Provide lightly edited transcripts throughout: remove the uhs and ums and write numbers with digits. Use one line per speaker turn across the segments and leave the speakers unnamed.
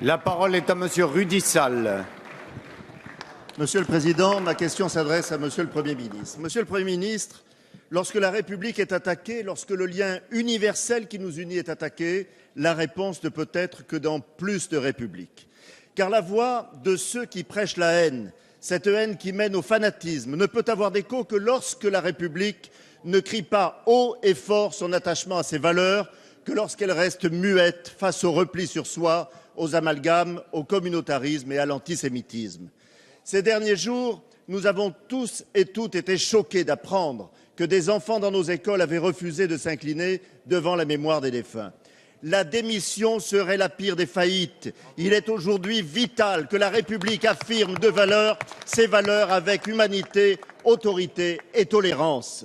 La parole est à Monsieur Rudy Sall.
Monsieur le Président, ma question s'adresse à Monsieur le Premier ministre. Monsieur le Premier ministre, lorsque la République est attaquée, lorsque le lien universel qui nous unit est attaqué, la réponse ne peut être que dans plus de République. Car la voix de ceux qui prêchent la haine, cette haine qui mène au fanatisme, ne peut avoir d'écho que lorsque la République ne crie pas haut et fort son attachement à ses valeurs, que lorsqu'elle reste muette face au repli sur soi, aux amalgames, au communautarisme et à l'antisémitisme. Ces derniers jours, nous avons tous et toutes été choqués d'apprendre que des enfants dans nos écoles avaient refusé de s'incliner devant la mémoire des défunts. La démission serait la pire des faillites. Il est aujourd'hui vital que la République affirme ses valeurs avec humanité, autorité et tolérance.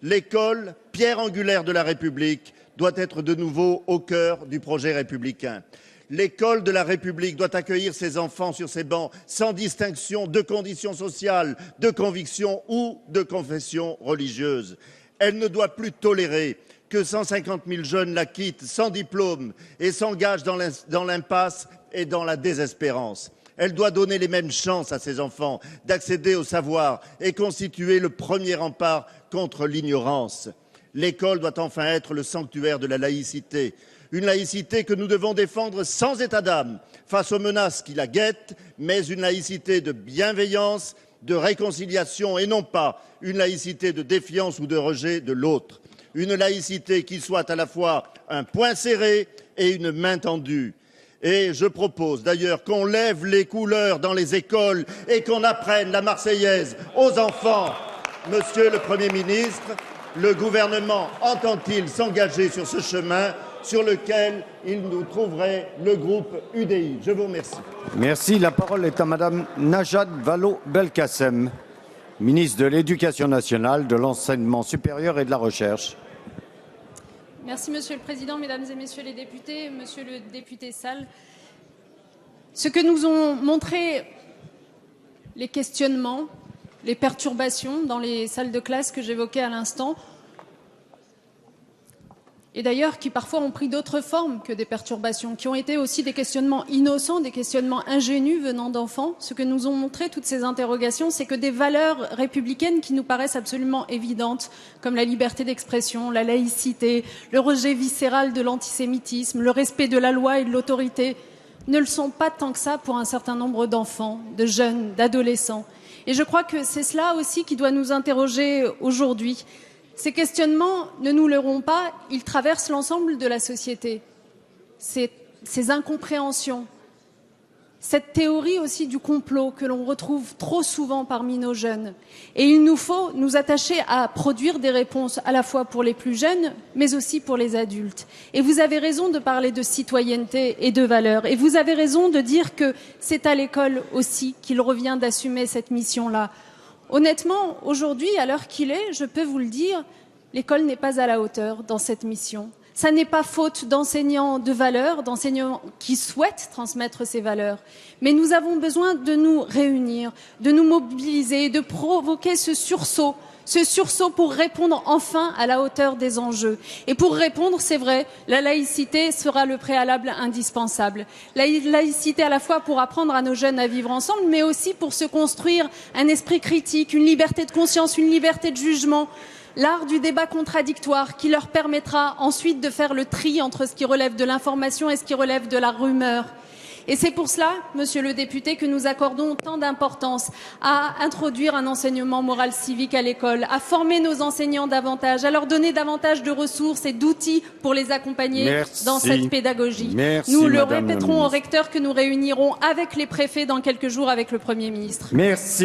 L'école, pierre angulaire de la République, doit être de nouveau au cœur du projet républicain. L'école de la République doit accueillir ses enfants sur ses bancs sans distinction de conditions sociales, de convictions ou de confession religieuse. Elle ne doit plus tolérer que 150 000 jeunes la quittent sans diplôme et s'engagent dans l'impasse et dans la désespérance. Elle doit donner les mêmes chances à ses enfants d'accéder au savoir et constituer le premier rempart contre l'ignorance. L'école doit enfin être le sanctuaire de la laïcité. Une laïcité que nous devons défendre sans état d'âme face aux menaces qui la guettent, mais une laïcité de bienveillance, de réconciliation et non pas une laïcité de défiance ou de rejet de l'autre. Une laïcité qui soit à la fois un poing serré et une main tendue. Et je propose d'ailleurs qu'on lève les couleurs dans les écoles et qu'on apprenne la Marseillaise aux enfants. Monsieur le Premier ministre, le gouvernement entend-il s'engager sur ce chemin sur lequel il nous trouverait le groupe UDI? Je vous remercie.
Merci. La parole est à Madame Najat Vallaud-Belkacem, ministre de l'Éducation nationale, de l'Enseignement supérieur et de la Recherche.
Merci Monsieur le Président, Mesdames et Messieurs les députés, Monsieur le député Sall. Ce que nous ont montré les questionnements, les perturbations dans les salles de classe que j'évoquais à l'instant, et d'ailleurs qui parfois ont pris d'autres formes que des perturbations, qui ont été aussi des questionnements innocents, des questionnements ingénus venant d'enfants. Ce que nous ont montré toutes ces interrogations, c'est que des valeurs républicaines qui nous paraissent absolument évidentes, comme la liberté d'expression, la laïcité, le rejet viscéral de l'antisémitisme, le respect de la loi et de l'autorité, ne le sont pas tant que ça pour un certain nombre d'enfants, de jeunes, d'adolescents. Et je crois que c'est cela aussi qui doit nous interroger aujourd'hui. Ces questionnements, ne nous leurrons pas, ils traversent l'ensemble de la société. Ces incompréhensions, cette théorie aussi du complot que l'on retrouve trop souvent parmi nos jeunes. Et il nous faut nous attacher à produire des réponses à la fois pour les plus jeunes, mais aussi pour les adultes. Et vous avez raison de parler de citoyenneté et de valeurs. Et vous avez raison de dire que c'est à l'école aussi qu'il revient d'assumer cette mission-là. Honnêtement, aujourd'hui, à l'heure qu'il est, je peux vous le dire, l'école n'est pas à la hauteur dans cette mission. Ça n'est pas faute d'enseignants de valeurs, d'enseignants qui souhaitent transmettre ces valeurs. Mais nous avons besoin de nous réunir, de nous mobiliser, de provoquer ce sursaut pour répondre enfin à la hauteur des enjeux. Et pour répondre, c'est vrai, la laïcité sera le préalable indispensable. La laïcité à la fois pour apprendre à nos jeunes à vivre ensemble, mais aussi pour se construire un esprit critique, une liberté de conscience, une liberté de jugement, l'art du débat contradictoire qui leur permettra ensuite de faire le tri entre ce qui relève de l'information et ce qui relève de la rumeur. Et c'est pour cela, Monsieur le député, que nous accordons tant d'importance à introduire un enseignement moral civique à l'école, à former nos enseignants davantage, à leur donner davantage de ressources et d'outils pour les accompagner dans cette pédagogie. Nous le répéterons au recteur que nous réunirons avec les préfets dans quelques jours avec le Premier ministre.
Merci.